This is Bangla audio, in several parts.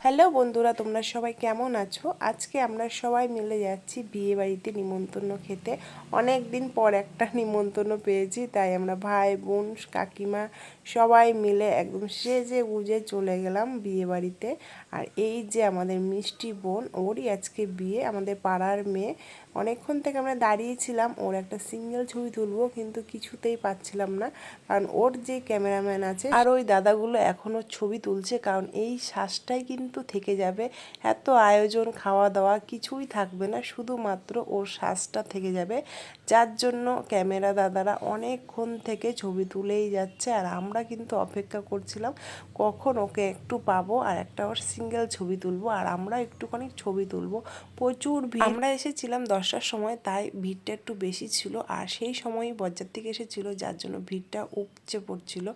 হ্যালো বন্ধুরা, তোমরা সবাই কেমন আছো? আজকে আমরা সবাই মিলে যাচ্ছি বিয়ে বাড়িতে নিমন্ত্রণ খেতে। অনেক দিন পর একটা নিমন্ত্রণ পেয়েছি, তাই আমরা ভাই বোন কাকিমা সবাই মিলে একদম সেজে গুজে চলে গেলাম বিয়ে বাড়িতে। আর এই যে আমাদের মিষ্টি বোন, ওরই আজকে বিয়ে, আমাদের পাড়ার মেয়ে। অনেকক্ষণ থেকে আমরা দাঁড়িয়েছিলাম ওর একটা সিঙ্গেল ছবি তুলবো, কিন্তু কিছুতেই পাচ্ছিলাম না, কারণ ওর যে ক্যামেরাম্যান আছে আর ওই দাদাগুলো এখনও ছবি তুলছে, কারণ এই শ্বাসটাই কিন্তু থেকে যাবে। এত আয়োজন, খাওয়া দাওয়া কিছুই থাকবে না, শুধুমাত্র ওর শ্বাসটা থেকে যাবে, যার জন্য ক্যামেরা দাদারা অনেকক্ষণ থেকে ছবি তুলেই যাচ্ছে। আর আমরা কিন্তু অপেক্ষা করছিলাম কখন ওকে একটু পাবো আর একটা ওর সিঙ্গেল ছবি তুলবো, আর আমরা একটুখানি ছবি তুলবো। প্রচুর ভিড়। আমরা এসেছিলাম 10টার সময়, তাই ভিড়টা একটু বেশি ছিল, আর সেই সময়ই বরযাত্রী এসেছিলো, যার জন্য ভিড়টা উপচে পড়ছিল।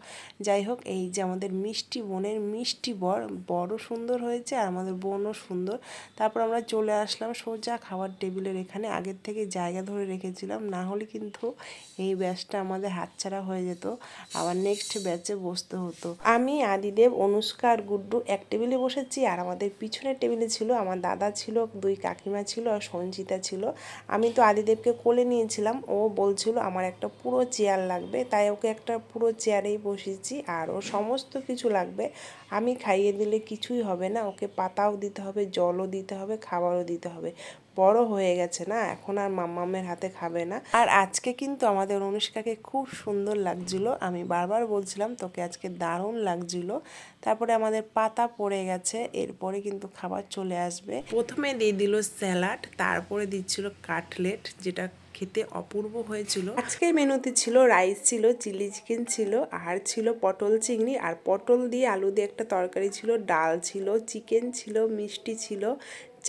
যাই হোক, এই যে আমাদের মিষ্টি বোনের মিষ্টি বড় সুন্দর হয়েছে, আর আমাদের বোনও সুন্দর। তারপর আমরা চলে আসলাম সোজা খাবার টেবিলের এখানে। আগের থেকে জায়গা ধরে রেখেছিলাম, না হলে কিন্তু এই ব্যাচটা আমাদের হাতছাড়া হয়ে যেত, আবার নেক্সট ব্যাচে বসতে হতো। আমি, আদিদেব, অনুষ্কা আর গুড্ডু এক টেবিলে বসেছি, আর আমাদের পিছনের টেবিলে ছিল আমার দাদা ছিল, দুই কাকিমা ছিল, আর সঞ্চিতা ছিল। আমি তো আদিদেবকে কোলে নিয়েছিলাম, ও বলছিল আমার একটা পুরো চেয়ার লাগবে, তাই ওকে একটা পুরো চেয়ারেই বসিয়েছি। আর ওর সমস্ত কিছু লাগবে, আমি খাইয়ে দিলে কিছুই হবে না, ওকে পাতাও দিতে হবে, জলও দিতে হবে, খাবারও দিতে হবে। বড় হয়ে গেছে না, এখন আর মাম্মামের হাতে খাবে না। আর আজকে কিন্তু আমাদের অনুষ্কাকে খুব সুন্দর লাগছিল, আমি বারবার বলছিলাম তোকে আজকে দারুণ লাগছিল। তারপরে আমাদের পাতা পড়ে গেছে, এরপরে কিন্তু খাবার চলে আসবে। প্রথমে দিয়ে দিল স্যালাড, তারপরে দিচ্ছিল কাটলেট, যেটা খেতে অপূর্ব হয়েছিল। আজকের মেনুতে ছিল রাইস, ছিল চিলি চিকেন, ছিল আর ছিল পটল চিংড়ি, আর পটল দিয়ে আলু দিয়ে একটা তরকারি ছিল, ডাল ছিল, চিকেন ছিল, মিষ্টি ছিল,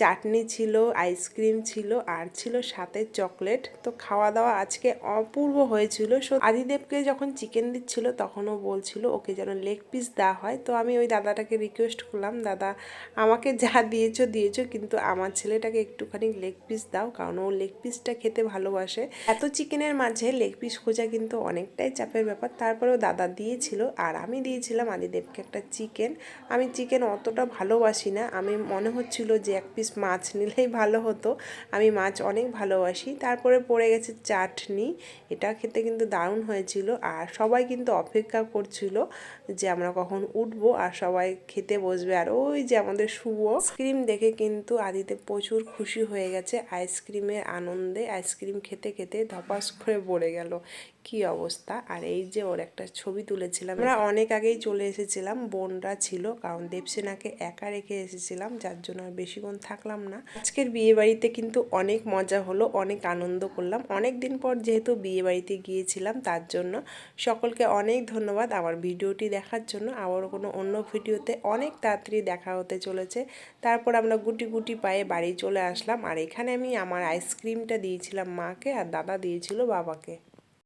চাটনি ছিল, আইসক্রিম ছিল, আর ছিল সাথে চকলেট। তো খাওয়া দাওয়া আজকে অপূর্ব হয়েছিল। আদিদেবকে যখন চিকেন দিচ্ছিল তখনও বলছিল ওকে যেন লেগ পিস দেওয়া হয়। তো আমি ওই দাদাটাকে রিকোয়েস্ট করলাম, দাদা আমাকে যা দিয়েছো দিয়েছো, কিন্তু আমার ছেলেটাকে একটুখানি লেগ পিস দাও, কারণ ও লেগ পিসটা খেতে ভালোবাসে। এত চিকেনের মাঝে লেগ পিস খোঁজা কিন্তু অনেকটাই চাপের ব্যাপার। তারপরেও দাদা দিয়েছিল, আর আমি দিয়েছিলাম আদিদেবকে একটা চিকেন। আমি চিকেন অতটা ভালোবাসি না, আমি মনে হচ্ছিল যে এক পিস মাছ নিলেই ভালো হতো, আমি মাছ অনেক ভালোবাসি। তারপরে পড়ে গেছে চাটনি, এটা খেতে কিন্তু দারুণ হয়েছিল। আর সবাই কিন্তু অপেক্ষা করছিল যে আমরা কখন উঠবো আর সবাই খেতে বসবে। আর ওই যে আমাদের শুভ, আইসক্রিম দেখে কিন্তু আদিতে প্রচুর খুশি হয়ে গেছে, আইসক্রিমের আনন্দে আইসক্রিম খেতে খেতে ধপাস করে পড়ে গেল, কি অবস্থা। আর এই যে ওর একটা ছবি তুলেছিলাম, আমরা অনেক আগেই চলে এসেছিলাম, বোনরা ছিল, কারণ দেবসেনাকে একা রেখে এসেছিলাম, যার জন্য আর বেশিক্ষণ থাকলাম না। আজকের বিয়ে বাড়িতে কিন্তু অনেক মজা হলো, অনেক আনন্দ করলাম, অনেক দিন পর যেহেতু বিয়ে বাড়িতে গিয়েছিলাম, তার জন্য সকলকে অনেক ধন্যবাদ আমার ভিডিওটি দেখার জন্য। আবারও কোনো অন্য ভিডিওতে অনেক তাড়াতাড়ি দেখা হতে চলেছে। তারপর আমরা গুটি গুটি পায়ে বাড়ি চলে আসলাম, আর এখানে আমি আমার আইসক্রিমটা দিয়েছিলাম মাকে, আর দাদা দিয়েছিল বাবাকে।